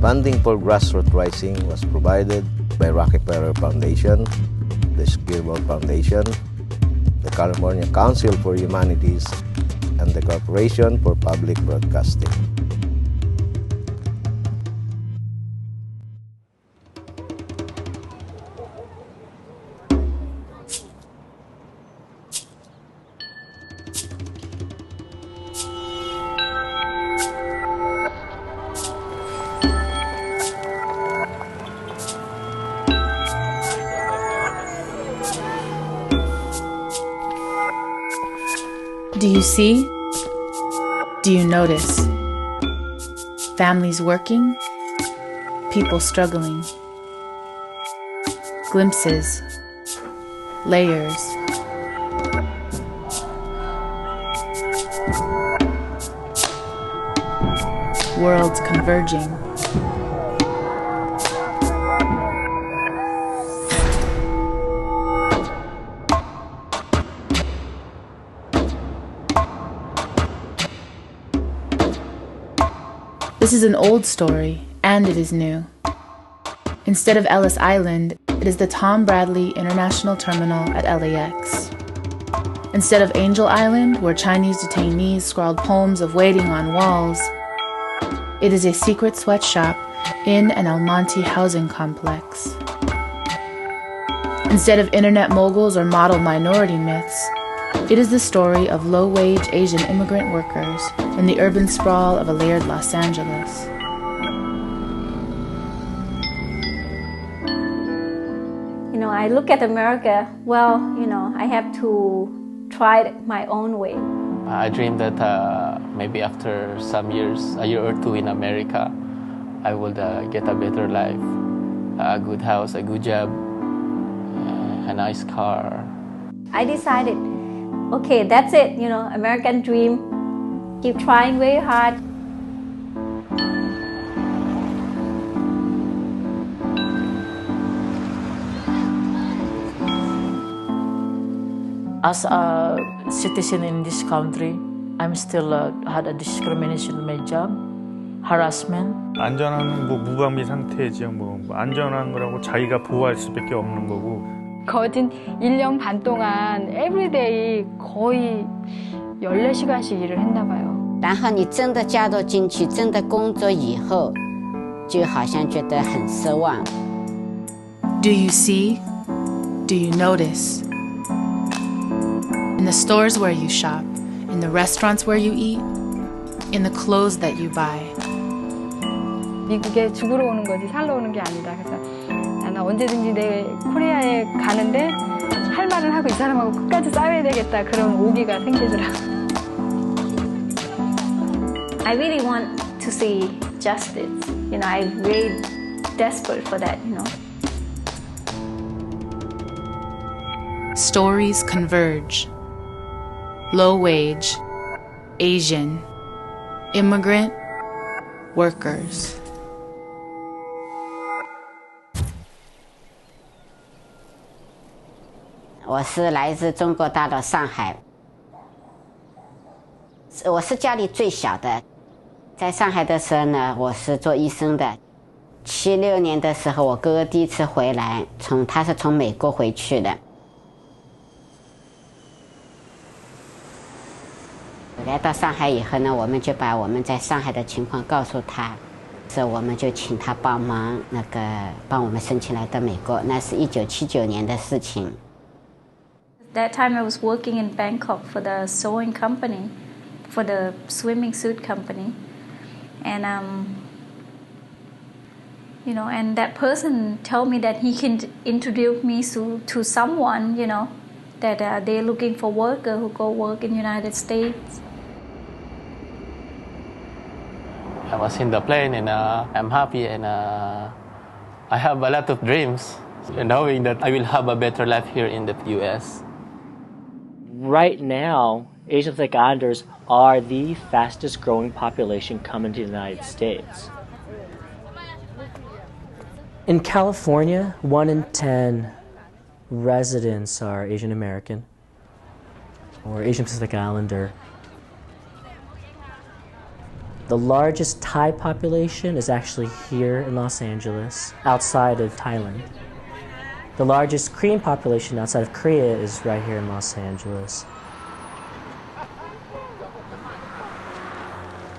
Funding for Grassroots Rising was provided by Rockefeller Foundation, the Skirball Foundation, the California Council for Humanities, and the Corporation for Public Broadcasting. Do you see? Do you notice? Families working, people struggling. Glimpses, layers. Worlds converging. This is an old story, and it is new. Instead of Ellis Island, it is the Tom Bradley International Terminal at LAX. Instead of Angel Island, where Chinese detainees scrawled poems of waiting on walls, it is a secret sweatshop in an El Monte housing complex. Instead of internet moguls or model minority myths, it is the story of low-wage Asian immigrant workers in the urban sprawl of a layered Los Angeles. I look at America, I have to try it my own way. I dream that maybe after some years, a year or two in America, I would get a better life, a good house, a good job, a nice car. I decided, okay, that's it, American dream. Keep trying very hard. As a citizen in this country, I'm still had a discrimination in my job, harassment. 안전한 무방비 상태지요. 안전한 거라고 자기가 보호할 수밖에 없는 거고. 거진 1년 반 동안 everyday 거의 14시간씩 일을 했나 봐요. 然后你真的加入进去，真的工作以后，就好像觉得很失望。Do you see? Do you notice? In the stores where you shop, in the restaurants where you eat, in the clothes that you buy. 미국에 죽으러 오는 거지 살러 오는 게 아니다. 그래서 나는 언제든지 내 코리아에 가는데 할 말을 하고 이 사람하고 끝까지 싸워야 되겠다. 그런 오기가 생기더라. I really want to see justice. I'm really desperate for that, Stories converge. Low wage, Asian, immigrant, workers. I是来自中国大陆上海，我是家里最小的。在上海的时候呢，我是做医生的。76年的时候，我哥哥第一次回来，他是从美国回去的。来到上海以后呢，我们就把我们在上海的情况告诉他，所以我们就请他帮忙帮我们申请来到美国。那是1979年的事情。That time I was working in Bangkok for the sewing company, for the swimming suit company, and and that person told me that he can introduce me to someone, that they're looking for workers who go work in the United States. I was in the plane and I'm happy and I have a lot of dreams, knowing that I will have a better life here in the U.S. Right now, Asian Pacific Islanders are the fastest growing population coming to the United States. In California, 1 in 10 residents are Asian American or Asian Pacific Islander. The largest Thai population is actually here in Los Angeles, outside of Thailand. The largest Korean population outside of Korea is right here in Los Angeles.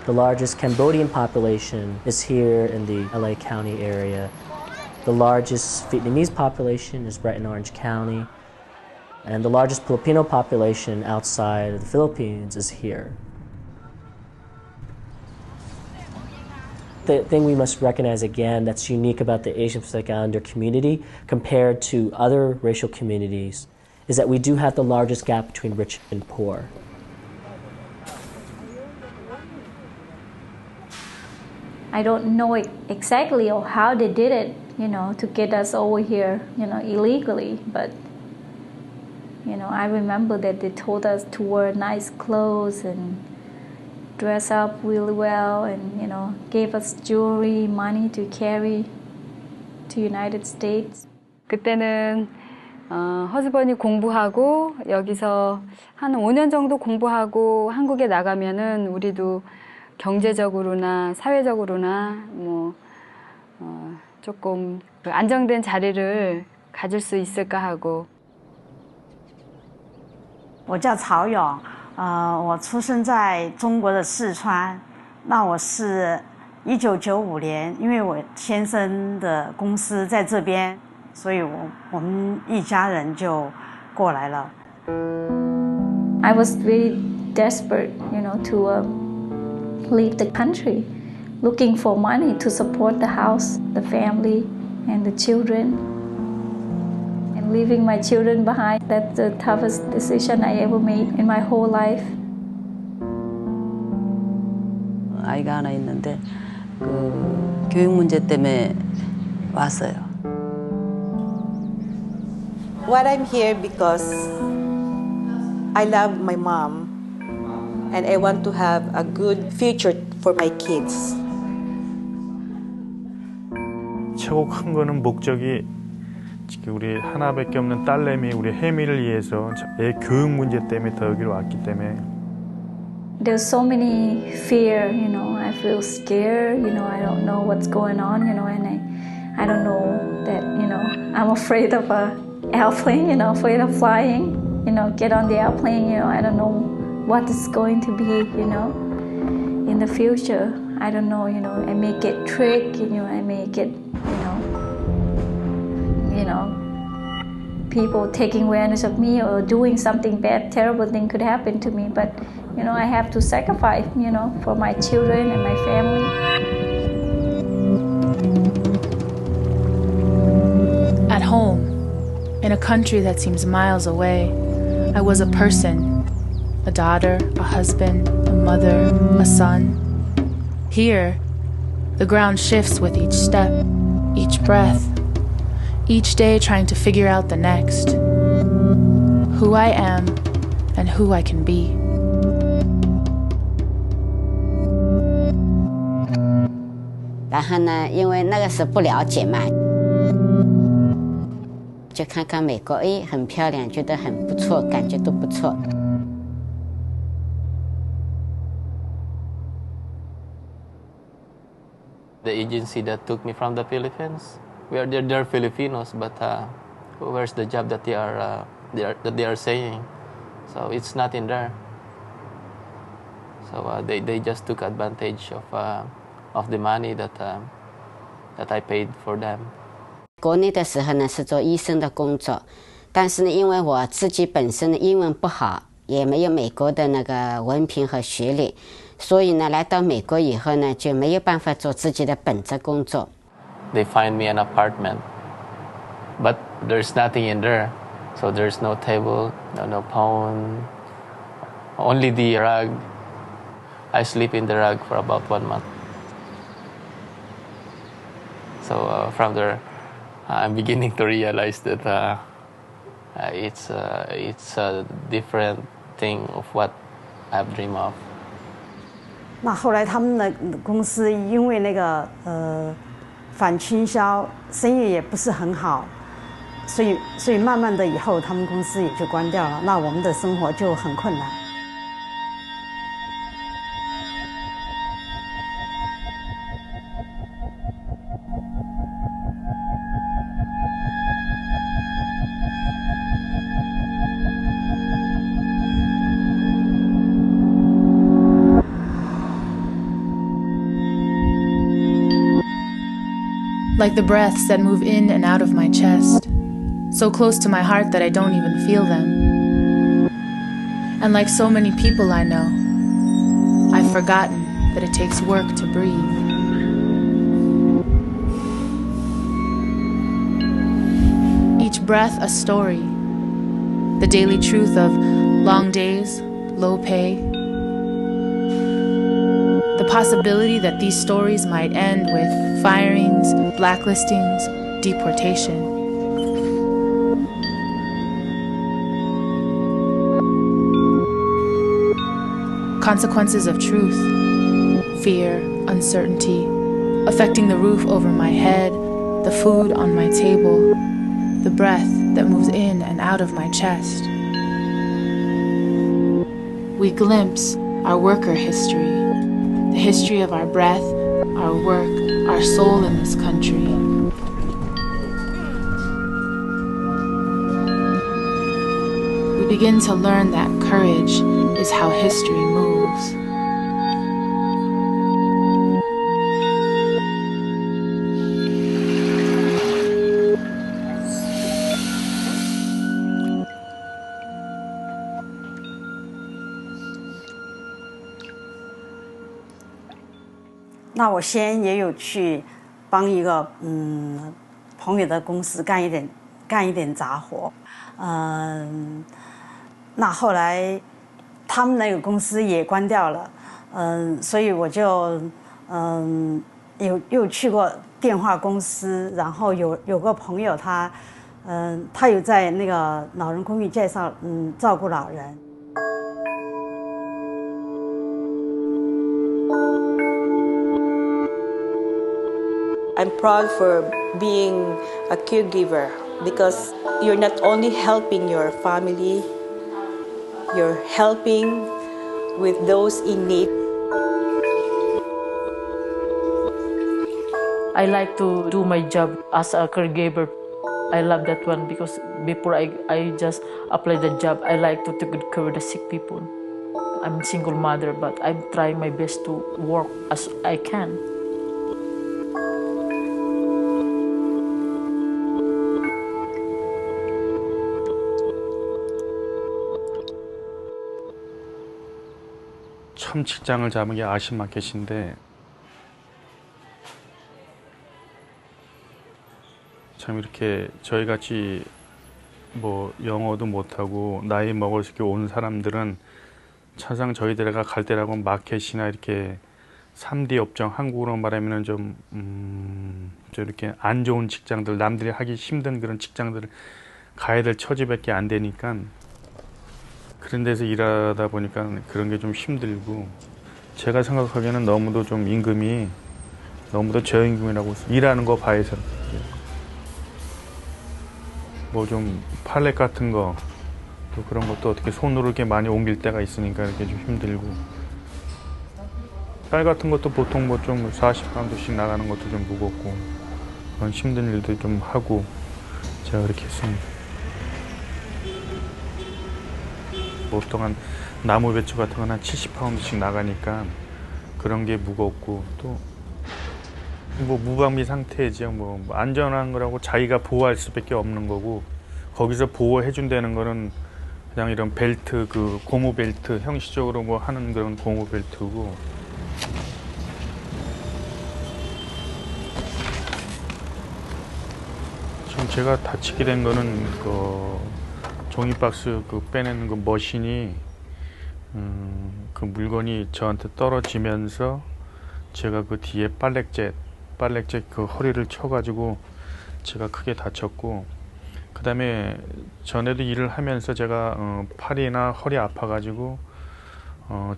The largest Cambodian population is here in the LA County area. The largest Vietnamese population is right in Orange County. And the largest Filipino population outside of the Philippines is here. The thing we must recognize again that's unique about the Asian Pacific Islander community compared to other racial communities is that we do have the largest gap between rich and poor. I don't know exactly or how they did it, to get us over here, illegally. But, I remember that they told us to wear nice clothes and dress up really well and, gave us jewelry, money to carry to United States. 그때는 허즈번이 공부하고 여기서 한 5년 정도 공부하고 한국에 나가면은 우리도 경제적으로나 사회적으로나 조금 안정된 자리를 가질 수 있을까 하고. 我叫曹勇，我出生在中国的四川。那我是1995年，因为我先生的公司在这边，所以我们一家人就过来了。I was really desperate, to leave the country, looking for money to support the house, the family, and the children. And leaving my children behind, that's the toughest decision I ever made in my whole life. 아이가 하나 있는데 교육 문제 때문에 왔어요. What I'm here because I love my mom and I want to have a good future for my kids. 최고 큰 거는 목적이 지금 우리 하나밖에 없는 딸내미 우리 혜미를 위해서 애 교육 문제 때문에 더 여기로 왔기 때문에. There's so many fear, I feel scared, I don't know what's going on, and I don't know that, I'm afraid of a airplane, afraid of flying, get on the airplane, I don't know what is going to be, in the future. I don't know, I may get tricked, I may get, people taking advantage of me or doing something bad, terrible thing could happen to me. But, I have to sacrifice, for my children and my family. At home, in a country that seems miles away, I was a person, a daughter, a husband, a mother, a son. Here, the ground shifts with each step, each breath, each day trying to figure out the next, who I am and who I can be. 然后呢，因为那个时候不了解嘛，就看看美国，很漂亮，觉得很不错，感觉都不错。The agency that took me from the Philippines, they're Filipinos, but where's the job that they are saying? So it's not in there. So they just took advantage of the money that I paid for them. 国内的时候呢是做医生的工作，但是呢，因为我自己本身的英文不好，也没有美国的那个文凭和学历，所以呢，来到美国以后呢，就没有办法做自己的本职工作。They find me an apartment, but there's nothing in there, so there's no table, no phone, only the rug. I sleep in the rug for about 1 month. So from there, I'm beginning to realize that it's a different thing of what I've dreamed of. 那后来他们的公司因为那个反倾销，生意也不是很好，所以慢慢的以后他们公司也就关掉了。那我们的生活就很困难。like the breaths that move in and out of my chest, so close to my heart that I don't even feel them. And like so many people I know, I've forgotten that it takes work to breathe. Each breath a story, the daily truth of long days, low pay, the possibility that these stories might end with firings, blacklistings, deportation. Consequences of truth, fear, uncertainty, affecting the roof over my head, the food on my table, the breath that moves in and out of my chest. We glimpse our worker history, the history of our breath, our work, our soul in this country. We begin to learn that courage is how history moves.那我先也有去帮一个朋友的公司干一点杂活，那后来他们那个公司也关掉了，所以我就又去过电话公司，然后有个朋友他有在那个老人公寓照顾老人。I'm proud for being a caregiver because you're not only helping your family, you're helping with those in need. I like to do my job as a caregiver. I love that one because before I just apply the job, I like to take good care of the sick people. I'm a single mother, but I'm trying my best to work as I can. 참 직장을 잡은 게 아시마켓인데 참 이렇게 저희같이 뭐 영어도 못하고 나이 먹을 수 있게 온 사람들은 차상 저희들가 갈 때라고 마켓이나 이렇게 3D 업종 한국으로 말하면 좀 이렇게 안 좋은 직장들 남들이 하기 힘든 그런 직장들을 가야 될 처지밖에 안 되니까 그런 데서 일하다 보니까 그런 게 좀 힘들고 제가 생각하기에는 너무도 좀 임금이 너무도 저임금이라고 일하는 거 봐서 뭐 좀 팔렛 같은 거 또 그런 것도 어떻게 손으로 이렇게 많이 옮길 때가 있으니까 이렇게 좀 힘들고 쌀 같은 것도 보통 뭐 좀 40파운드씩 나가는 것도 좀 무겁고 그런 힘든 일도 좀 하고 제가 그렇게 했습니다. 보통 한 나무 배추 같은 건 한 70파운드씩 나가니까 그런 게 무겁고 또 뭐 무방비 상태죠. 뭐 안전한 거라고 자기가 보호할 수밖에 없는 거고 거기서 보호해 준다는 거는 그냥 이런 벨트 그 고무 벨트 형식적으로 뭐 하는 그런 고무 벨트고 지금 제가 다치게 된 거는 그 종이박스 그 빼내는 그 머신이 그 물건이 저한테 떨어지면서 제가 그 뒤에 빨랫잭 그 허리를 쳐가지고 제가 크게 다쳤고 그 다음에 전에도 일을 하면서 제가 팔이나 허리 아파가지고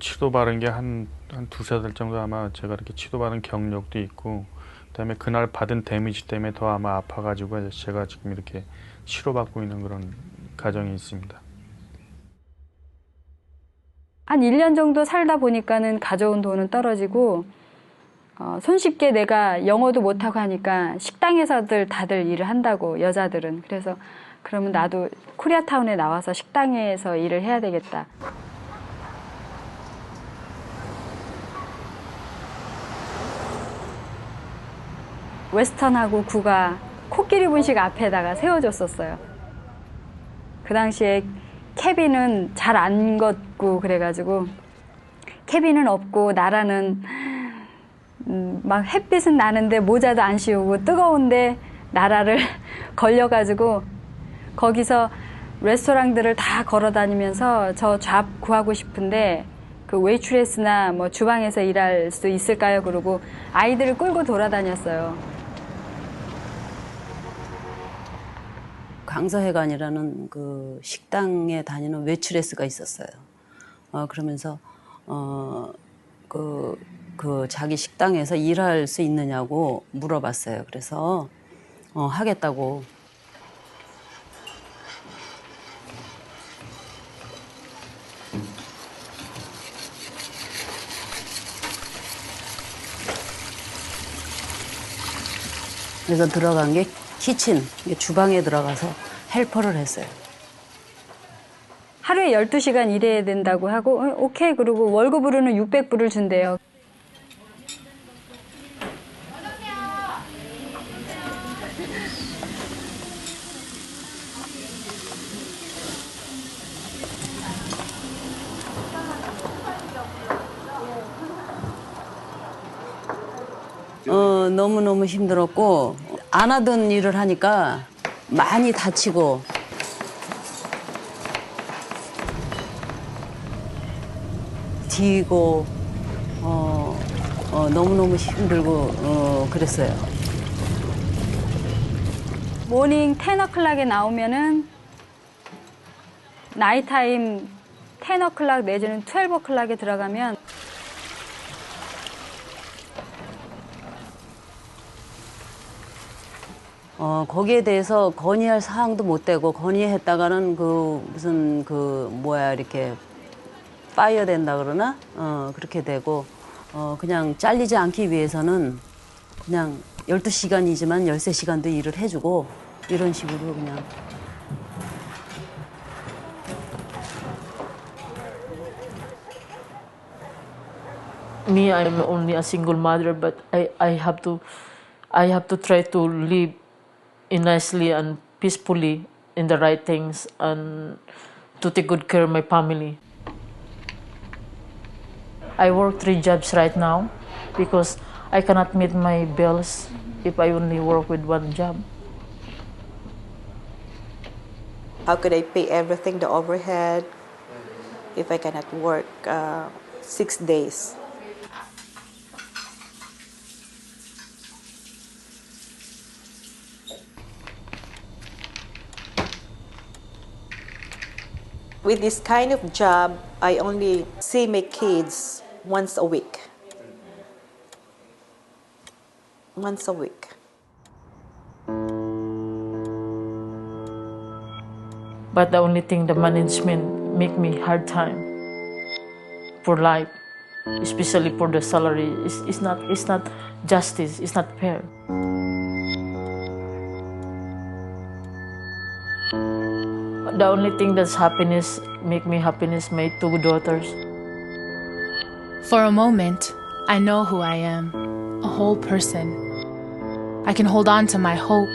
치료 받은 게 한 두세 달 정도 아마 제가 이렇게 치료 받은 경력도 있고 그 다음에 그날 받은 데미지 때문에 더 아마 아파가지고 제가 지금 이렇게 치료받고 있는 그런 가정이 있습니다. 한 1년 정도 살다 보니까는 가져온 돈은 떨어지고 손쉽게 내가 영어도 못하고 하니까 식당에서들 다들 일을 한다고 여자들은. 그래서 그러면 나도 코리아타운에 나와서 식당에서 일을 해야 되겠다. 웨스턴하고 구가 코끼리 분식 앞에다가 세워줬었어요. 그 당시에 캐비는 잘 안 걷고 그래가지고 캐비는 없고 나라는 막 햇빛은 나는데 모자도 안 씌우고 뜨거운데 나라를 걸려가지고 거기서 레스토랑들을 다 걸어 다니면서 저 잡 구하고 싶은데 그 웨이트레스나 뭐 주방에서 일할 수 있을까요? 그러고 아이들을 끌고 돌아다녔어요. 강서회관이라는 그 식당에 다니는 웨이트레스가 있었어요. 그러면서 그 자기 식당에서 일할 수 있느냐고 물어봤어요. 그래서 하겠다고. 그래서 들어간 게 키친, 주방에 들어가서 헬퍼를 했어요. 하루에 12시간 일해야 된다고 하고 오케이 그러고 월급으로는 600불을 준대요. 너무너무 힘들었고 안 하던 일을 하니까 많이 다치고 뒤고 너무너무 힘들고 그랬어요. 모닝 10o'clock에 나오면은 나이타임 10o'clock 내지는 12o'clock에 들어가면 거기에 대해서 건의할 사항도 못 되고 건의했다가는 무슨 이렇게 파이어 된다 그러나 그렇게 되고 그냥 잘리지 않기 위해서는 그냥 12시간이지만 13시간도 일을 해주고 이런 식으로 그냥. Me, I'm only a single mother, but I have to try to live nicely and peacefully in the right things and to take good care of my family. I work 3 jobs right now because I cannot meet my bills if I only work with 1 job. How could I pay everything, the overhead, if I cannot work 6 days? With this kind of job, I only see my kids once a week. Once a week. But the only thing, the management make me hard time for life, especially for the salary. It's not justice. It's not fair. The only thing that's happiness, make me happiness, my 2 daughters. For a moment, I know who I am, a whole person. I can hold on to my hope,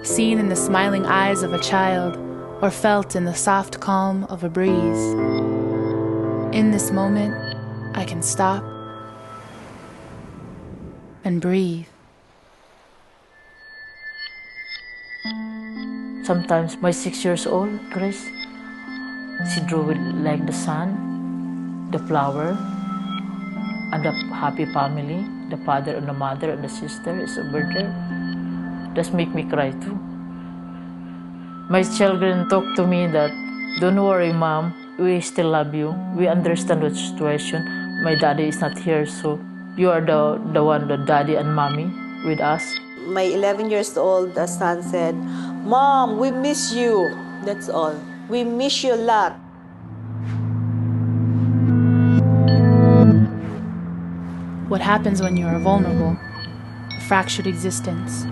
seen in the smiling eyes of a child, or felt in the soft calm of a breeze. In this moment, I can stop and breathe. Sometimes my 6 years old, Chris, she drew it like the sun, the flower, and the happy family, the father and the mother and the sister is over there. That make me cry too. My children talk to me that, don't worry, Mom, we still love you. We understand the situation. My daddy is not here, so you are the one, the daddy and mommy with us. My 11 years old son said, Mom, we miss you. That's all. We miss you a lot. What happens when you are vulnerable? A fractured existence.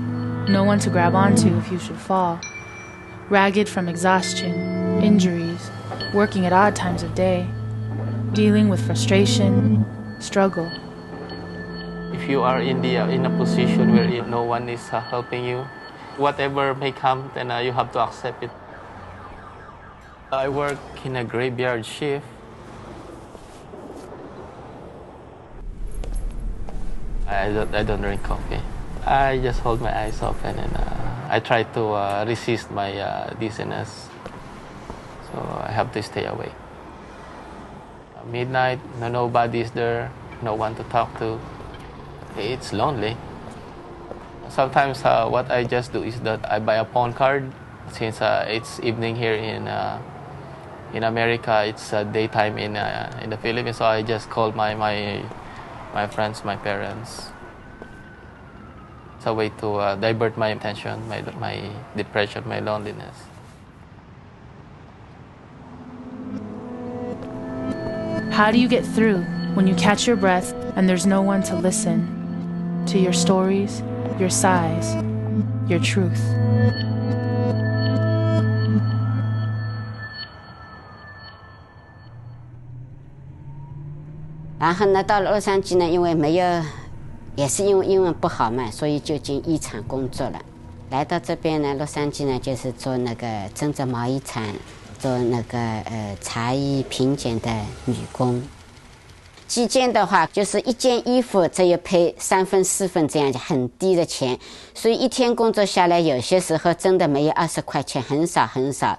No one to grab onto if you should fall. Ragged from exhaustion, injuries, working at odd times of day, dealing with frustration, struggle. If you are in a position where no one is helping you, whatever may come, then you have to accept it. I work in a graveyard shift. I don't drink coffee. I just hold my eyes open and I try to resist my dizziness. So I have to stay awake. Midnight, nobody's there, no one to talk to. It's lonely. Sometimes what I just do is that I buy a phone card. Since it's evening here in America, it's daytime in the Philippines, so I just call my friends, my parents. It's a way to divert my attention, my depression, my loneliness. How do you get through when you catch your breath and there's no one to listen to your stories, your sighs, your truth?然后呢，到了洛杉矶呢，因为没有，也是因为英文不好嘛，所以就进衣厂工作了。来到这边呢，洛杉矶呢，就是做那个针织毛衣厂，做那个裁衣平剪的女工。计件的话，就是一件衣服只有赔3分4分这样很低的钱，所以一天工作下来，有些时候真的没有20块钱，很少很少。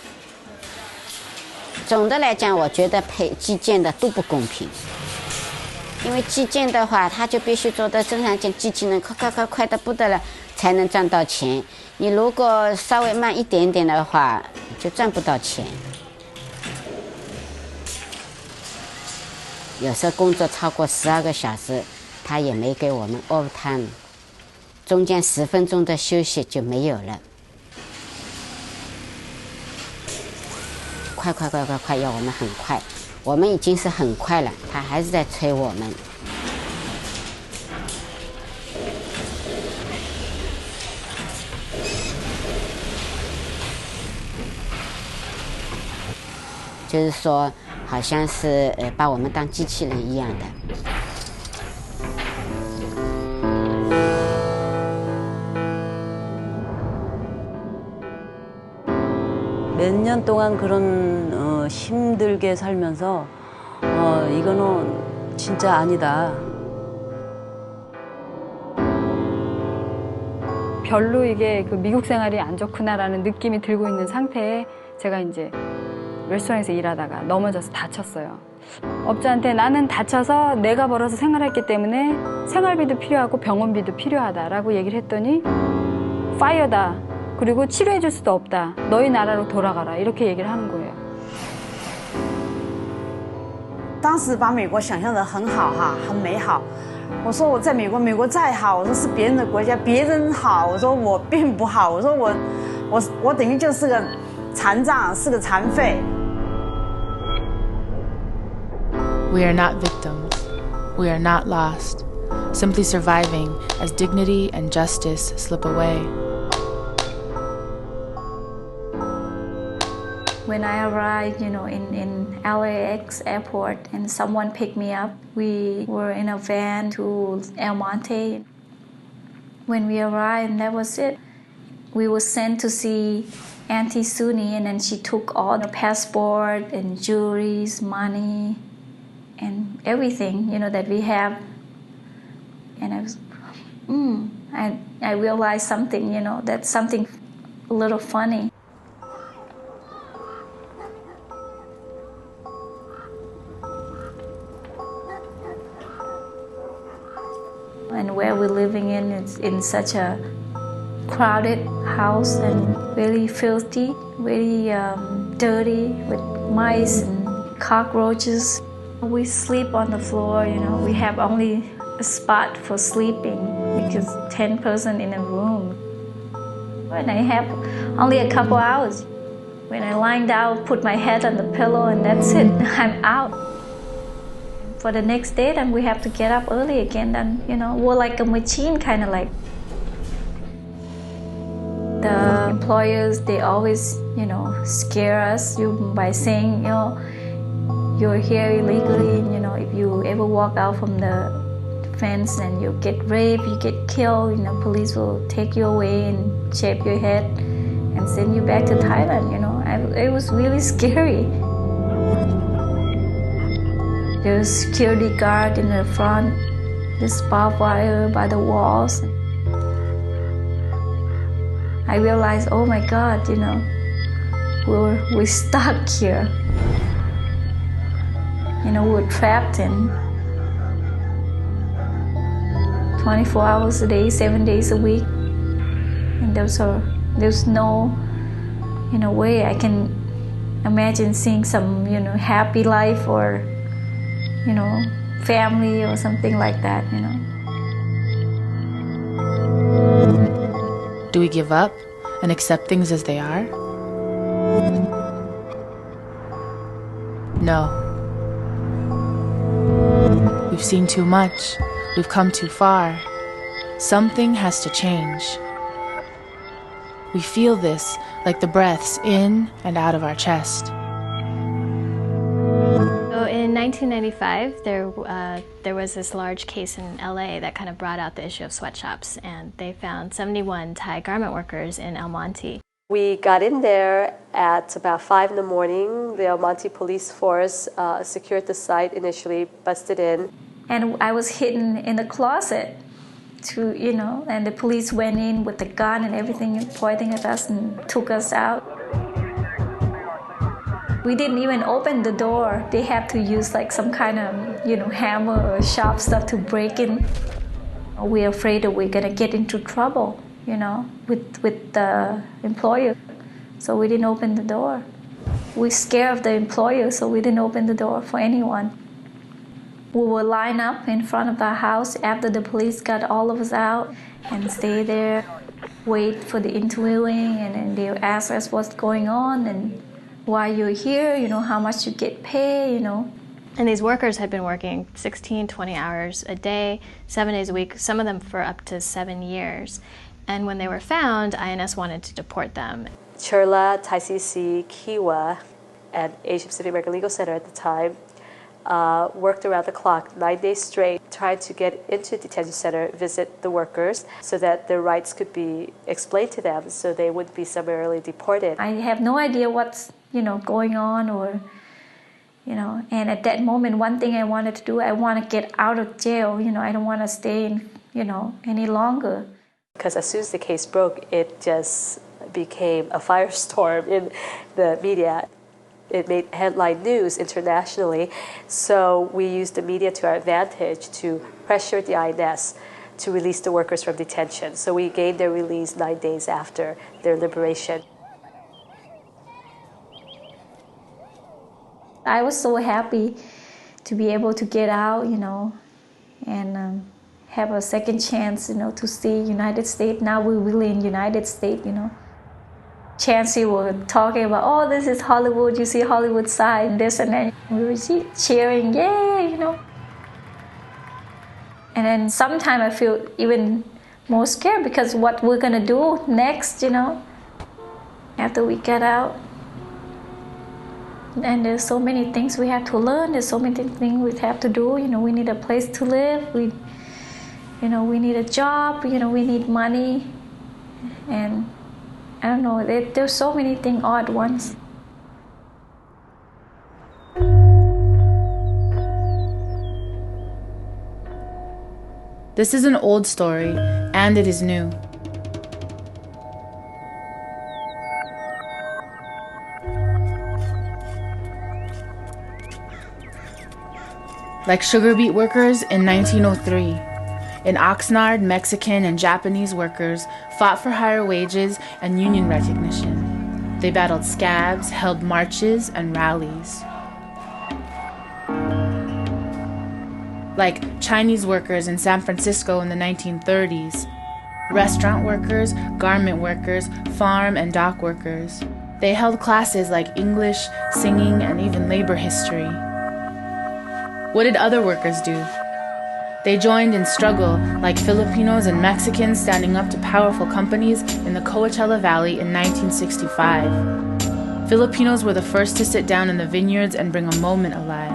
总的来讲，我觉得计件的都不公平。因为计件的话，他就必须做到正常件，机器人快得不得了，才能赚到钱。你如果稍微慢一点点的话，就赚不到钱。有时候工作超过12个小时，他也没给我们 overtime， 中间10分钟的休息就没有了。快，要我们很快。我们已经是很快了，他还是在催我们。就是说，好像是把我们当机器人一样的。몇 년 동안 그런 힘들게 살면서 이거는 진짜 아니다. 별로 이게 그 미국 생활이 안 좋구나라는 느낌이 들고 있는 상태에 제가 이제 레스토랑에서 일하다가 넘어져서 다쳤어요. 업자한테 나는 다쳐서 내가 벌어서 생활했기 때문에 생활비도 필요하고 병원비도 필요하다라고 얘기를 했더니 파이어다. 그리고 치료해줄 수도 없다. 너희 나라로 돌아가라. 이렇게 얘기를 하는 거예요. 当时把美国想象得很好哈，很美好。我说我在美国，美国再好，我说是别人的国家，别人好，我说我并不好，我说我等于就是个残障，是个残废。We are not victims. We are not lost. Simply surviving as dignity and justice slip away. When I arrived, in LAX airport and someone picked me up, we were in a van to El Monte. When we arrived, that was it. We were sent to see Auntie Suni, and then she took all the passport and jewelries, money, and everything, that we have. And I was, I realized something, that's something a little funny. And where we're living in, it's in such a crowded house and really filthy, really dirty with mice and cockroaches. We sleep on the floor, we have only a spot for sleeping because 10 person in a room. And I have only a couple hours. When I lie down, put my head on the pillow and that's it, I'm out. For the next day, then we have to get up early again. Then, we're like a machine, kind of like. The employers, they always, scare us by saying, you're here illegally. If you ever walk out from the self-defense and you get raped, you get killed, you know, police will take you away and shave your head and send you back to Thailand, you know. It was really scary. There was security guard in the front, this barbed wire by the walls. I realized, oh my God, you know, we're stuck here. You know, we're trapped in 24 hours a day, 7 days a week. And there's no, you know, way I can imagine seeing some, you know, happy life or, you know, family or something like that, you know. Do we give up and accept things as they are? No. We've seen too much. We've come too far. Something has to change. We feel this like the breaths in and out of our chest. So in 1995, there was this large case in LA that kind of brought out the issue of sweatshops, and they found 71 Thai garment workers in El Monte. We got in there at about 5 in the morning. The El Monte police force secured the site initially, busted in. And I was hidden in the closet, you know, and the police went in with the gun and everything, pointing at us and took us out. We didn't even open the door. They had to use like some kind of, you know, hammer or sharp stuff to break in. We're afraid that we're gonna get into trouble, you know, with the employer. So we didn't open the door. We're scared of the employer, so we didn't open the door for anyone. We will line up in front of our house after the police got all of us out and stay there, wait for the interviewing, and then they'll ask us what's going on and why you're here, you know, how much you get paid, you know. And these workers had been working 16, 20 hours a day, 7 days a week, some of them for up to 7 years. And when they were found, INS wanted to deport them. Churla, Thai CC, Kiwa, and Asian Pacific American Legal Center at the time worked around the clock, 9 days straight, trying to get into the detention center, visit the workers so that their rights could be explained to them so they wouldn't be summarily deported. I have no idea what's, you know, going on or, you know, and at that moment, one thing I wanted to do, I want to get out of jail, you know, I don't want to stay in, you know, any longer. Because as soon as the case broke, it just became a firestorm in the media. It made headline news internationally, so we used the media to our advantage to pressure the INS to release the workers from detention. So we gained their release 9 days after their liberation. I was so happy to be able to get out, you know, and have a second chance, you know, to see United States. Now we're really in United States, you know. Chancey were talking about, oh, this is Hollywood, you see Hollywood side, and this and that. We were cheering, yay, you know. And then sometimes I feel even more scared because what we're gonna do next, you know, after we get out. And there's so many things we have to learn, there's so many things we have to do, you know, we need a place to live, we need a job, you know, we need money, and I don't know, there's so many things all at once. This is an old story, and it is new. Like sugar beet workers in 1903. In Oxnard, Mexican and Japanese workers fought for higher wages and union recognition. They battled scabs, held marches and rallies. Like Chinese workers in San Francisco in the 1930s. Restaurant workers, garment workers, farm and dock workers. They held classes like English, singing, and even labor history. What did other workers do? They joined in struggle, like Filipinos and Mexicans standing up to powerful companies in the Coachella Valley in 1965. Filipinos were the first to sit down in the vineyards and bring a moment alive.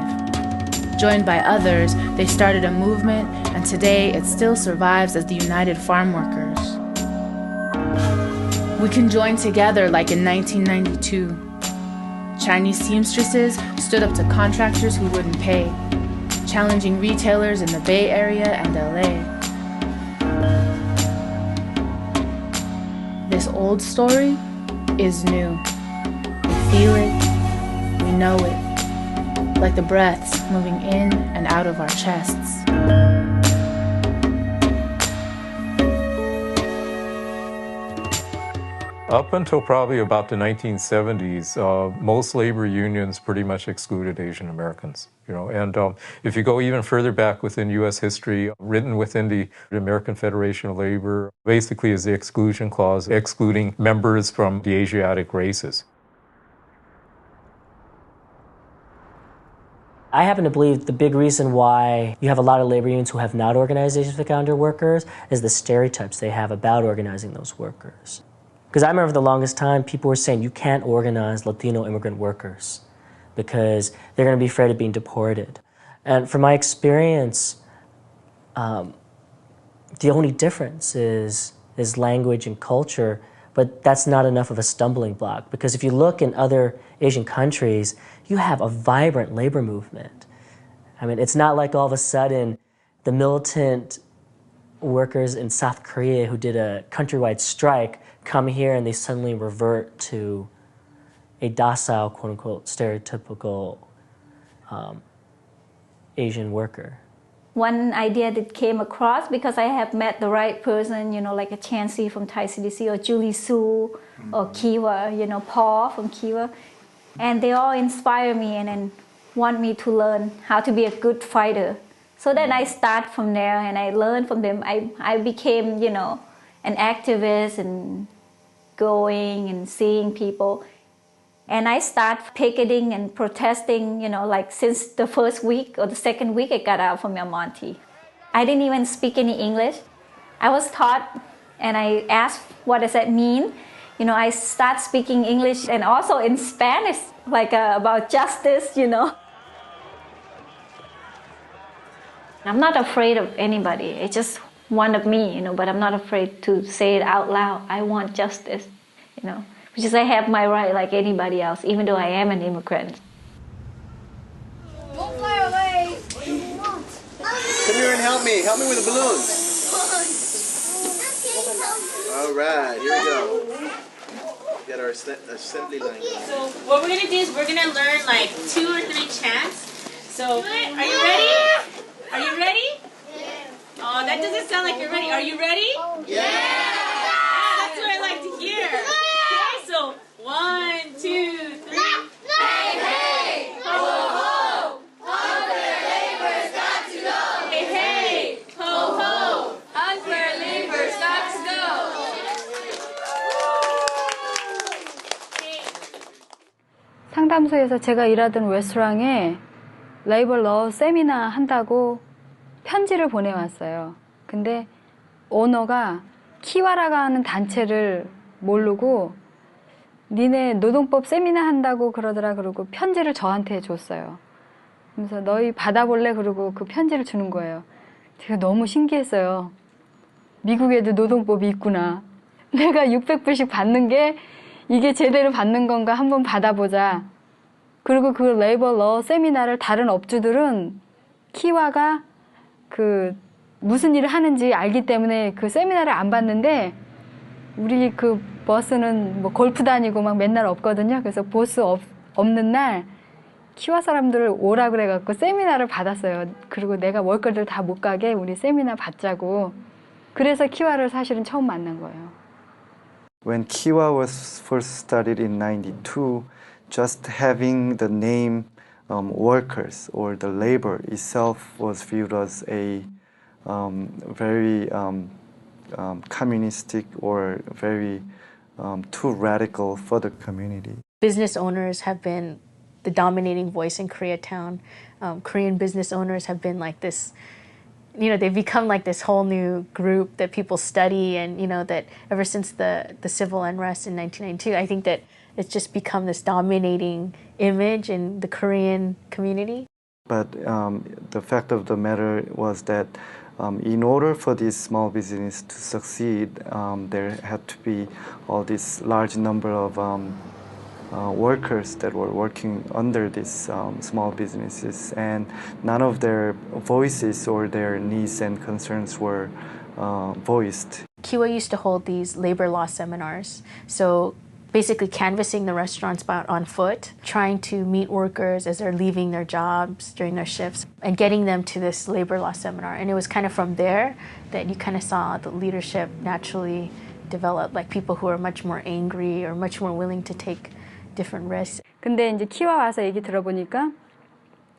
Joined by others, they started a movement and today it still survives as the United Farm Workers. We can join together like in 1992. Chinese seamstresses stood up to contractors who wouldn't pay, challenging retailers in the Bay Area and LA. This old story is new. We feel it, we know it, like the breaths moving in and out of our chests. Up until probably about the 1970s, most labor unions pretty much excluded Asian Americans. And if you go even further back within U.S. history, written within the American Federation of Labor, basically is the exclusion clause, excluding members from the Asiatic races. I happen to believe the big reason why you have a lot of labor unions who have not organized Asian Pacific Islander workers is the stereotypes they have about organizing those workers. Because I remember for the longest time, people were saying you can't organize Latino immigrant workers because they're going to be afraid of being deported. And from my experience, the only difference is language and culture, but that's not enough of a stumbling block. Because if you look in other Asian countries, you have a vibrant labor movement. I mean, it's not like all of a sudden the militant workers in South Korea who did a countrywide strike come here and they suddenly revert to a docile, quote-unquote, stereotypical Asian worker. One idea that came across because I have met the right person, like a Chansey from Thai CDC or Julie Su or Kiwa, Paul from Kiwa. And they all inspire me and then want me to learn how to be a good fighter. So then I start from there and I learn from them. I became, an activist and going and seeing people. And I start picketing and protesting, like since the first week or the second week I got out from El Monte. I didn't even speak any English. I was taught and I asked, what does that mean? I start speaking English and also in Spanish, like about justice, I'm not afraid of anybody. It's just one of me, but I'm not afraid to say it out loud. I want justice, which is I have my right like anybody else, even though I am an immigrant. Don't fly away. What do you want? Come here and help me. Help me with the balloons. All right, here we go. Get our assembly line. So what we're gonna do is we're gonna learn like 2 or 3 chants. So are you ready? Are you ready? Yeah. Oh, that doesn't sound like you're ready. Are you ready? Yeah. That's what I like to hear. Okay, so 1, 2, 3. Hey, hey, ho, ho, unfair labor's got to go. Hey, hey, ho, ho, unfair labor's got to go. 상담소에서 제가 일하던 레스토랑에 레이버 러 세미나 한다고 편지를 보내왔어요. 근데 오너가 키와라가 하는 단체를 모르고 니네 노동법 세미나 한다고 그러더라 그러고 편지를 저한테 줬어요. 그래서 너희 받아볼래? 그러고 그 편지를 주는 거예요. 제가 너무 신기했어요. 미국에도 노동법이 있구나. 내가 600불씩 받는 게 이게 제대로 받는 건가 한번 받아보자. 그리고 그 레이버 러 세미나를 다른 업주들은 키와가 그 무슨 일을 하는지 알기 때문에 그 세미나를 안 받는데 우리 그 버스는 뭐 골프 다니고 막 맨날 없거든요. 그래서 보스 없는 날 키와 사람들을 오라 그래갖고 세미나를 받았어요. 그리고 내가 월거들 다 못 가게 우리 세미나 받자고. 그래서 키와를 사실은 처음 만난 거예요. When Kiwa was first started in 92, just having the name workers or the labor itself was viewed as a very communistic or very too radical for the community. Business owners have been the dominating voice in Koreatown. Korean business owners have been like this, they've become like this whole new group that people study, and that ever since the civil unrest in 1992, I think that it's just become this dominating image in the Korean community. But the fact of the matter was that in order for this small business to succeed, there had to be all this large number of workers that were working under these small businesses, and none of their voices or their needs and concerns were voiced. Kiwa used to hold these labor law seminars, so basically canvassing the restaurants on foot, trying to meet workers as they're leaving their jobs during their shifts, and getting them to this labor law seminar. And it was kind of from there that you kind of saw the leadership naturally develop, like people who are much more angry or much more willing to take different risks. 근데 이제 키와 와서 얘기 들어보니까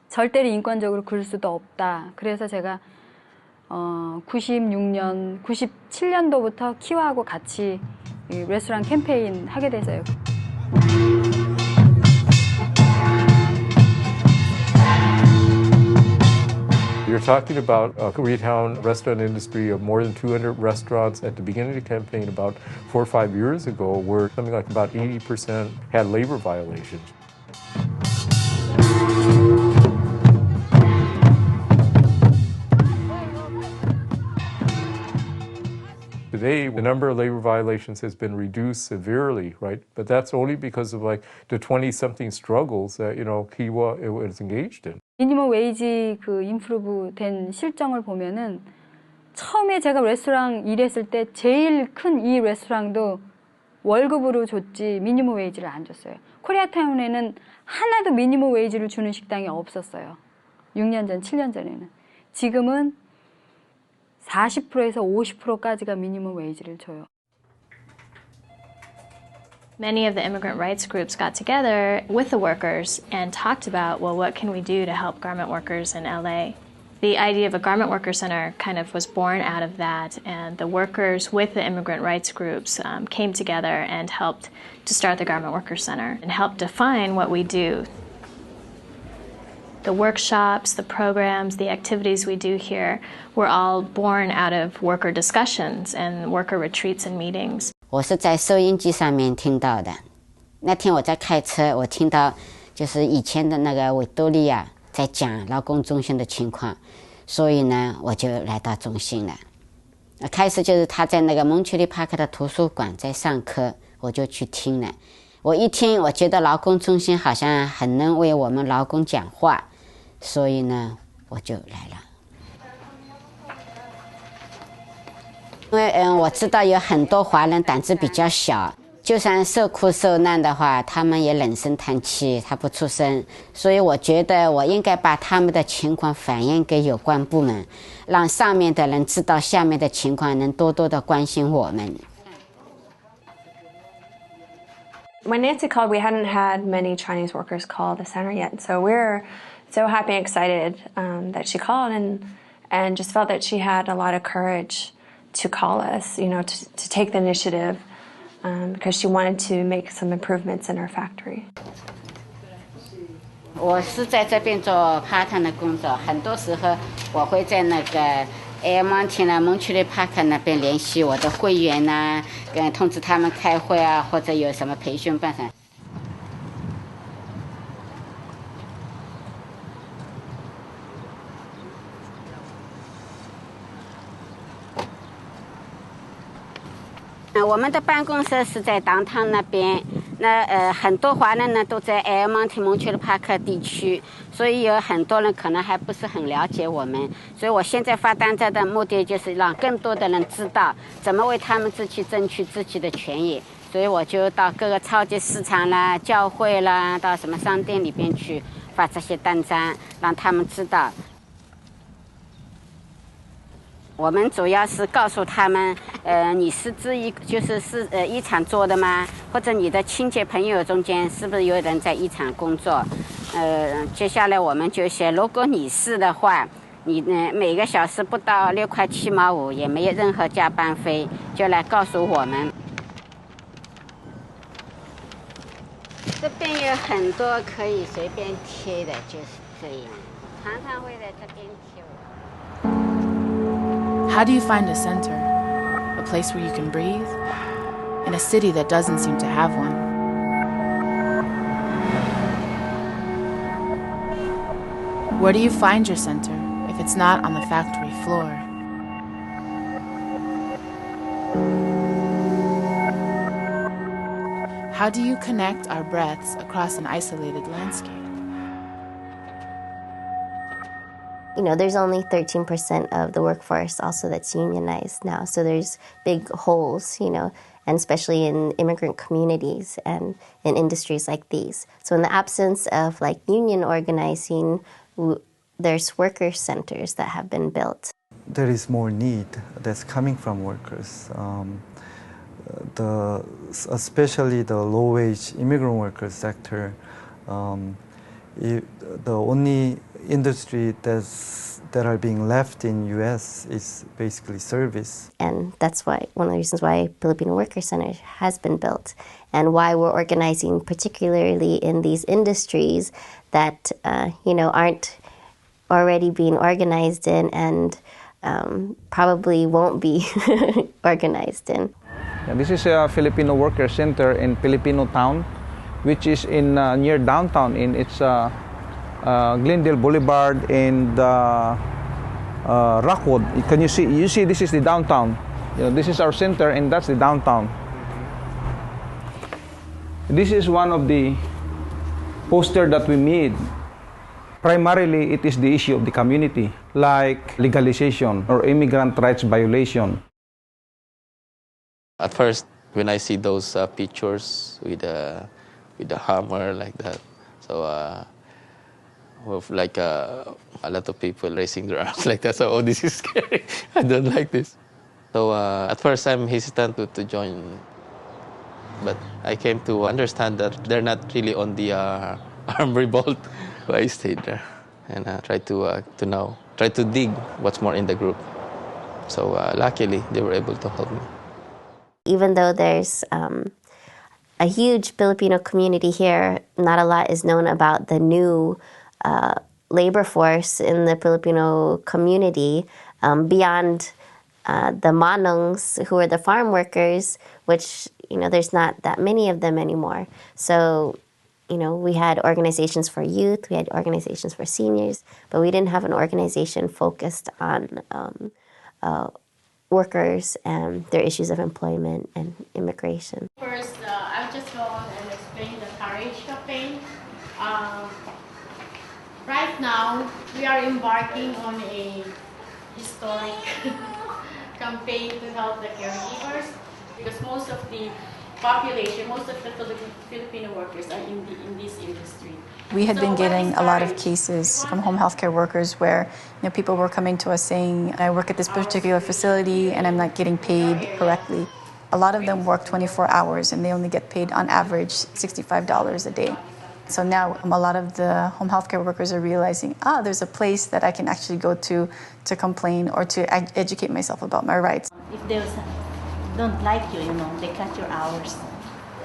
절대로 인권적으로 그럴 수도 없다. 그래서 제가 96년, 97년도부터 키와하고 같이 레스토랑 캠페인 하게 됐어요. You're talking about a Koreatown restaurant industry of more than 200 restaurants at the beginning of the campaign about 4 or 5 years ago, where something like about 80% had labor violations. Today, the number of labor violations has been reduced severely, right? But that's only because of like the 20-something struggles that, Kiwa was engaged in. 미니멈 웨이지 그 임프루브 된 실정을 보면은 처음에 제가 레스토랑 일했을 때 제일 큰 이 레스토랑도 월급으로 줬지 미니멈 웨이지를 안 줬어요. 코리아타운에는 하나도 미니멈 웨이지를 주는 식당이 없었어요. 6년 전, 7년 전에는. 지금은 40%에서 50%까지가 미니멈 웨이지를 줘요. Many of the immigrant rights groups got together with the workers and talked about, well, what can we do to help garment workers in LA? The idea of a garment worker center kind of was born out of that, and the workers with the immigrant rights groups came together and helped to start the garment worker center and helped define what we do. The workshops, the programs, the activities we do here were all born out of worker discussions and worker retreats and meetings. 我是在收音机上面听到的。那天我在开车，我听到就是以前的那个维多利亚在讲劳工中心的情况，所以呢，我就来到中心了。开始就是他在那个蒙区利帕克的图书馆在上课，我就去听了。我一听，我觉得劳工中心好像很能为我们劳工讲话，所以呢，我就来了。因为我知道有很多华人胆子比较小，就算受苦受难的话，他们也忍声叹气，他不出声。所以我觉得我应该把他们的情况反映给有关部门，让上面的人知道下面的情况，能多多的关心我们。When Nancy called, we hadn't had many Chinese workers call the center yet, so we're so happy and excited that she called and just felt that she had a lot of courage to call us, to take the initiative because she wanted to make some improvements in her factory. 我是在这边做 part-time 的工作，很多时候我会在那个 Air Mountain 啦、蒙区利帕克那边联系我的会员呐，跟通知他们开会啊，或者有什么培训办法。我们的办公室是在downtown那边，那很多华人呢都在 Air Mountain 蒙区利帕克地区，所以有很多人可能还不是很了解我们，所以我现在发单子的目的就是让更多的人知道怎么为他们自己争取自己的权益，所以我就到各个超级市场啦、教会啦，到什么商店里边去发这些单张，让他们知道。我们主要是告诉他们，你是衣厂做的吗？或者你的亲戚朋友中间是不是有人在衣厂工作？接下来我们就写，如果你是的话，你每个小时不到6块7毛5，也没有任何加班费，就来告诉我们。这边有很多可以随便贴的，就是这样，常常会在这边贴。How do you find a center? A place where you can breathe? In a city that doesn't seem to have one. Where do you find your center if it's not on the factory floor? How do you connect our breaths across an isolated landscape? You know, there's only 13% of the workforce also that's unionized now, so there's big holes, you know, and especially in immigrant communities and in industries like these. So in the absence of like union organizing, there's worker centers that have been built. There is more need that's coming from workers. Especially the low-wage immigrant workers sector, the only industry that are being left in U.S. is basically service. And that's why one of the reasons why Pilipino Worker Center has been built, and why we're organizing particularly in these industries that you know, aren't already being organized in and probably won't be organized in. Yeah, this is a Filipino Worker Center in Koreatown, which is in near downtown. It's Glendale Boulevard and Rockwood. Can you see? You see, this is the downtown. You know, this is our center, and that's the downtown. This is one of the posters that we made. Primarily, it is the issue of the community, like legalization or immigrant rights violation. At first, when I see those pictures with the hammer like that, so with like a lot of people raising their arms like that, so oh, this is scary. I don't like this. So at first, I'm hesitant to join, but I came to understand that they're not really on the armed revolt. So I stayed there and tried to dig what's more in the group. So luckily, they were able to help me. Even though there's a huge Filipino community here, not a lot is known about the new labor force in the Filipino community beyond the manongs, who are the farm workers, which, you know, there's not that many of them anymore. So, you know, we had organizations for youth, we had organizations for seniors, but we didn't have an organization focused on workers and their issues of employment and immigration. First, I'll just go on and explain the courage campaign. Right now, we are embarking on a historic campaign to help the caregivers, because most of the population, most of the Filipino workers are in this industry. We had been getting a lot of cases from home healthcare workers where, you know, people were coming to us saying, I work at this particular facility and I'm not getting paid correctly. A lot of them work 24 hours and they only get paid on average $65 a day. So now a lot of the home healthcare workers are realizing, there's a place that I can actually go to complain or to educate myself about my rights. If they don't like you, you know, they cut your hours.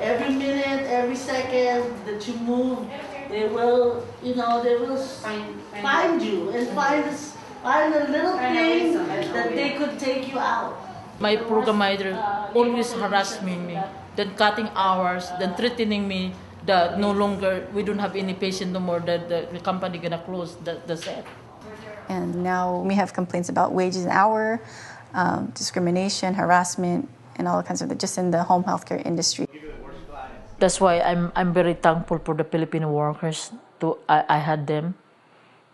Every minute, every second that you move, they will, you know, they will find you and find a little thing that they could take you out. My program manager always harassed me, then cutting hours, then threatening me that no longer, we don't have any patient no more, that the company gonna close the set. And now we have complaints about wages an hour, discrimination, harassment, and all kinds of that, just in the home healthcare industry. That's why I'm very thankful for the Filipino workers. I had them,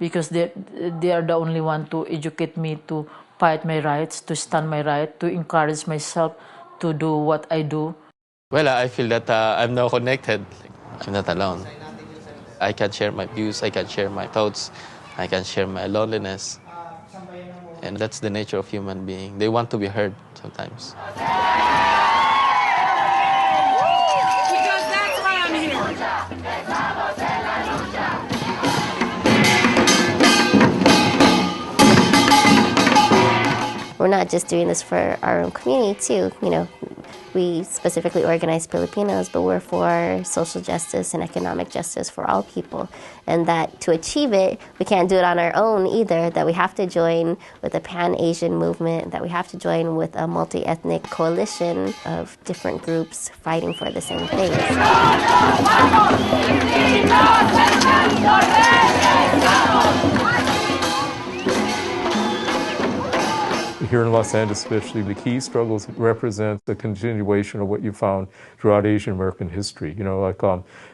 because they are the only one to educate me to fight my rights, to stand my right, to encourage myself to do what I do. Well, I feel that I'm now connected. I'm not alone. I can share my views, I can share my thoughts, I can share my loneliness. And that's the nature of human being. They want to be heard sometimes. Because that's why I'm here. We're not just doing this for our own community too, you know. We specifically organize Filipinos, but we're for social justice and economic justice for all people. And that to achieve it, we can't do it on our own either, that we have to join with a Pan-Asian movement, that we have to join with a multi-ethnic coalition of different groups fighting for the same thing. here in Los Angeles especially, the key struggles represent the continuation of what you found throughout Asian American history. You know, like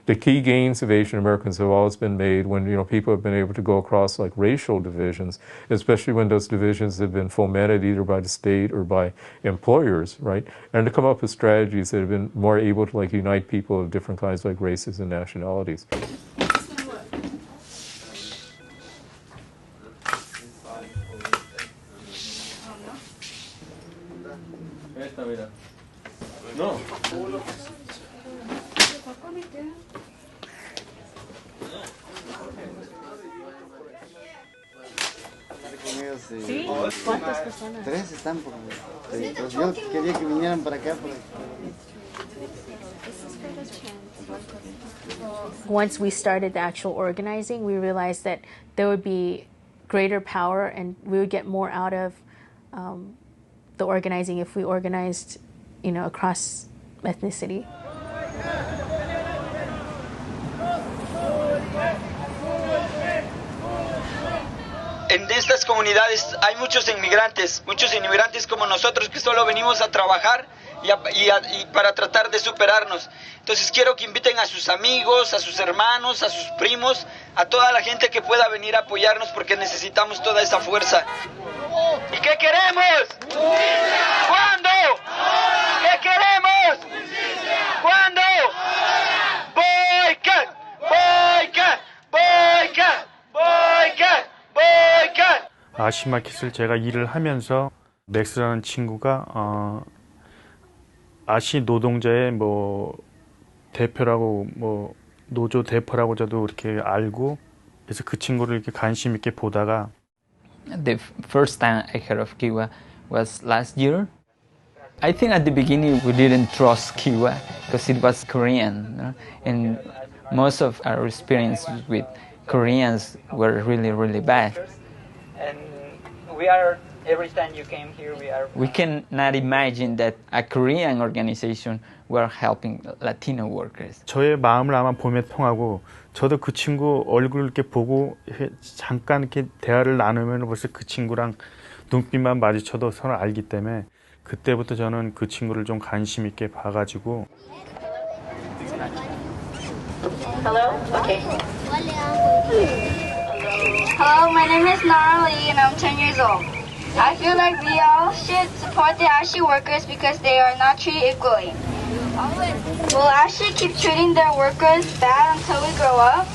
the key gains of Asian Americans have always been made when, you know, people have been able to go across like racial divisions, especially when those divisions have been fomented either by the state or by employers, right? And to come up with strategies that have been more able to like unite people of different kinds like races and nationalities. No. ¿Sí? ¿Cuántas personas? 3 están por... Yo quería que vinieran para acá. Once we started the actual organizing, we realized that there would be greater power and we would get more out of the organizing if we organized, you know, across ethnicity. En estas comunidades hay muchos inmigrantes como nosotros que solo venimos a trabajar y para tratar de superarnos. Entonces quiero que inviten a sus amigos, a sus hermanos, a sus primos, a toda la gente que pueda venir a apoyarnos porque necesitamos toda esa fuerza. ¿Y qué queremos? ¡Justicia! ¿Cuándo? ¡Ahora! ¿Qué queremos? ¡Justicia! ¿Cuándo? ¡Ahora! ¡Boycott! ¡Boycott! ¡Boycott! ¡Boycott! ¡Boycott! 아시마켓을 제가 일을 하면서 맥스라는 친구가 아시 노동자의 뭐 대표라고 뭐 노조 대표라고 저도 이렇게 알고 그래서 그 친구를 이렇게 관심 있게 보다가 The first time I heard of Kiwa was last year. I think at the beginning we didn't trust Kiwa because it was Korean, you know? And most of our experiences with Koreans were really, really bad. And we are, every time you came here, we cannot imagine that a Korean organization were helping Latino workers. 저의 마음을 아마 봄에 통하고 저도 그 친구 얼굴 이렇게 보고 잠깐 이렇게 대화를 나누면 벌써 그 친구랑 눈빛만 마주쳐도 서로 알기 때문에 그때부터 저는 그 친구를 좀 관심 있게 봐가지고. Hello? Okay. Hello, my name is Nara Lee and I'm 10 years old. I feel like we all should support the ASHI workers because they are not treated equally. Will ASHI keep treating their workers bad until we grow up?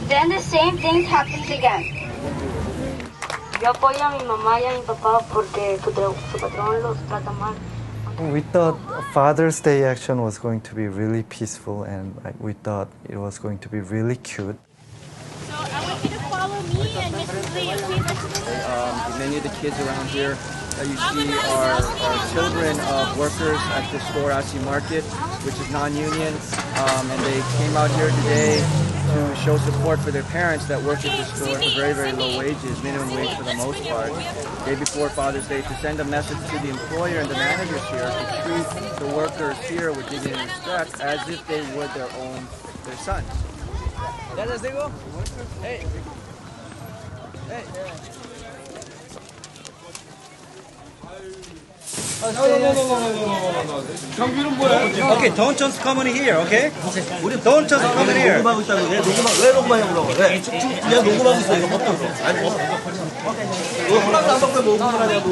Then the same things happens again. Yo apoyo a mi mamá y a mi papá porque su patrón los trata mal. We thought Father's Day action was going to be really peaceful and we thought it was going to be really cute. So I want you to follow me and Mrs. Lee, please. Many of the kids around here that you see are children of workers at the store ASHI Market, which is non-union, and they came out here today to show support for their parents that work at the store for very, very low wages, minimum wage for the most part. Day before Father's Day, to send a message to the employer and the managers here to treat the workers here with dignity and respect as if they would their sons. Hey. Hey. No. Okay, don't just come in here, okay? Don't just come in here. 왜 녹음하냐고 그래. 내가 녹음하고 있어. 이거 먹고 있어. 아니 너 하나도 안 먹고 녹음을 하냐고.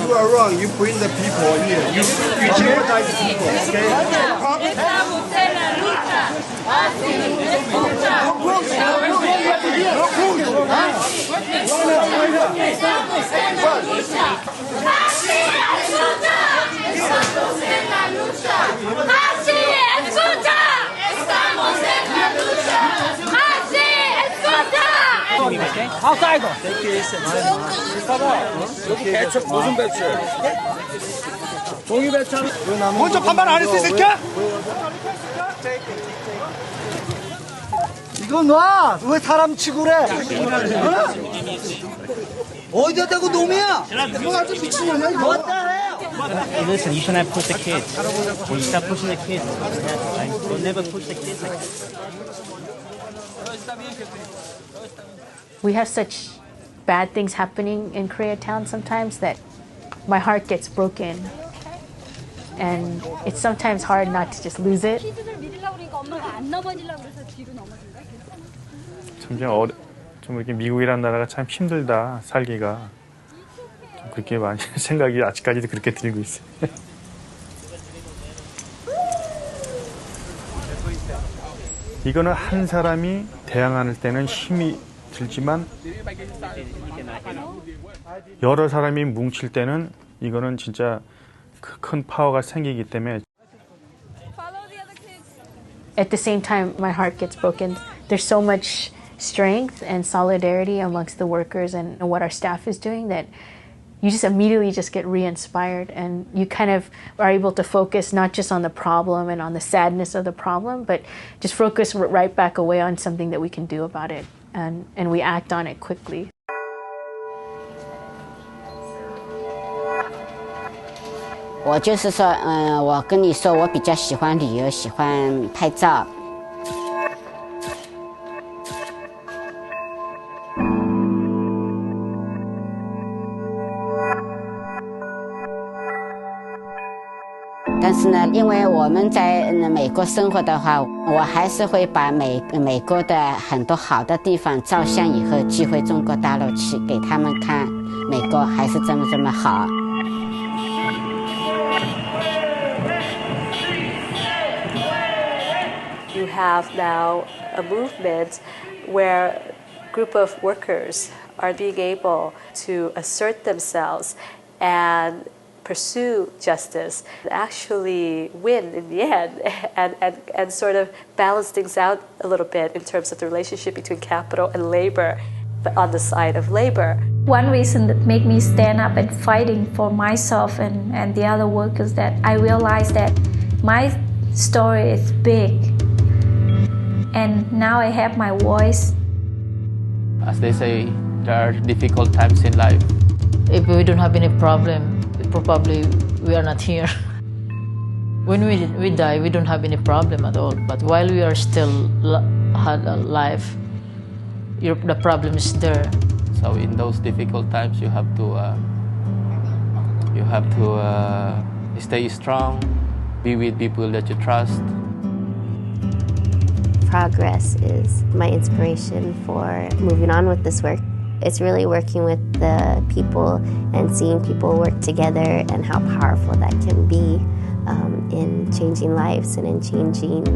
You are wrong. You bring the people here. You jeopardize the people, okay? Outside. 여기 배추 무슨 배추? 종이 배추. 먼저 반말 안 했어 이 새끼야? 이거 놔! 왜 사람 치고 그래? 어디다 대고 놈이야? 이거 아주 미친년이야 이거. Listen, you cannot push the kids. When you stop pushing the kids, don't never push the kids like that. We have such bad things happening in Koreatown sometimes that my heart gets broken. And it's sometimes hard not to just lose it. 좀 이렇게 미국이라는 나라가 참 힘들다 살기가 좀 그렇게 많이 생각이 아직까지도 그렇게 들고 있어요. 이거는 한 사람이 대항할 때는 힘이 들지만 여러 사람이 뭉칠 때는 이거는 진짜 큰 파워가 생기기 때문에. At the same time, my heart gets broken. There's so much strength and solidarity amongst the workers and what our staff is doing that you just immediately just get re-inspired, and you kind of are able to focus not just on the problem and on the sadness of the problem, but just focus right back away on something that we can do about it, and we act on it quickly. 我就是说，我跟你说，我比较喜欢旅游，喜欢拍照。但是呢，因为我们在美国生活的话，我还是会把美国的很多好的地方照相以后寄回中国大陆去，给他们看，美国还是这么好。 You have now a movement where a group of workers are being able to assert themselves and pursue justice, actually win in the end, and sort of balance things out a little bit in terms of the relationship between capital and labor, but on the side of labor. One reason that made me stand up and fighting for myself and the other workers, that I realized that my story is big. And now I have my voice. As they say, there are difficult times in life. If we don't have any problem, probably we are not here. When we die, we don't have any problem at all. But while we are still alive, the problem is there. So in those difficult times, you have to stay strong, be with people that you trust. Progress is my inspiration for moving on with this work. It's really working with the people and seeing people work together and how powerful that can be in changing lives and in changing,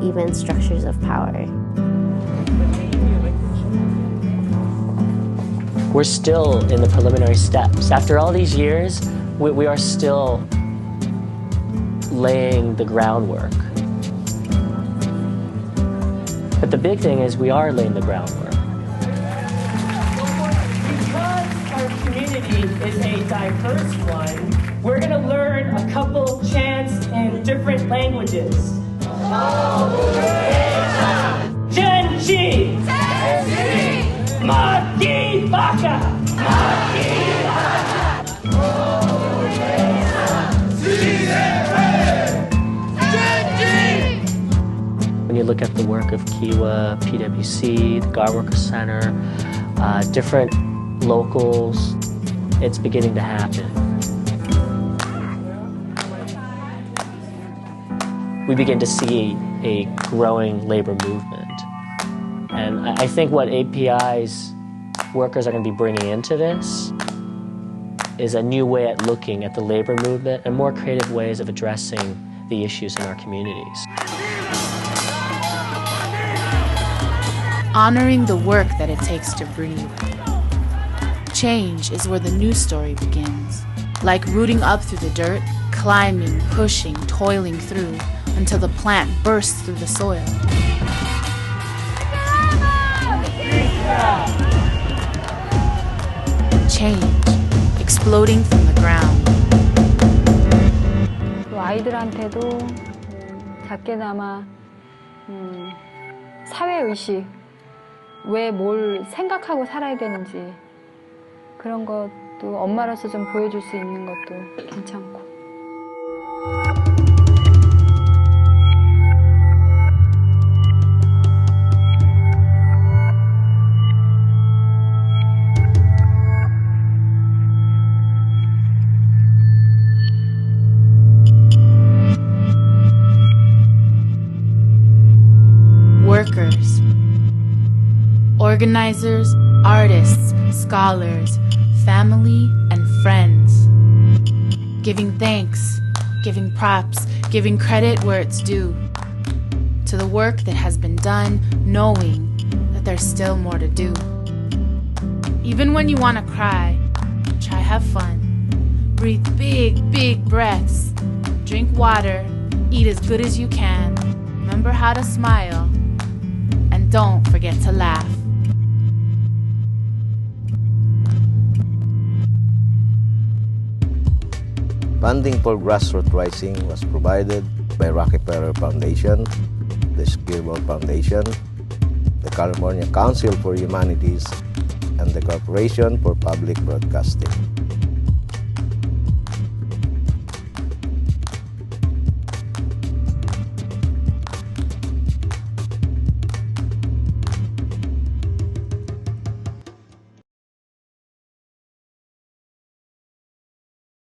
even structures of power. We're still in the preliminary steps. After all these years, we are still laying the groundwork. But the big thing is we are laying the groundwork. Because our community is a diverse one, we're going to learn a couple chants in different languages. Genji! Maki Baka! Maki Baka! When you look at the work of Kiwa, PwC, the GAR Worker Center, different locals, it's beginning to happen. We begin to see a growing labor movement. And I think what API's workers are going to be bringing into this is a new way at looking at the labor movement and more creative ways of addressing the issues in our communities. Honoring the work that it takes to breathe. Change is where the new story begins. Like rooting up through the dirt, climbing, pushing, toiling through until the plant bursts through the soil. Change, exploding from the ground. 아이들한테도 작게나마 사회의식, 왜 뭘 생각하고 살아야 되는지 그런 것도 엄마로서 좀 보여줄 수 있는 것도 괜찮고. organizers, artists, scholars, family, and friends. Giving thanks, giving props, giving credit where it's due to the work that has been done, knowing that there's still more to do. Even when you want to cry, try have fun. Breathe big, big breaths. Drink water, eat as good as you can. Remember how to smile, and don't forget to laugh. Funding for Grassroots Rising was provided by Rockefeller Foundation, the Skirball Foundation, the California Council for Humanities, and the Corporation for Public Broadcasting.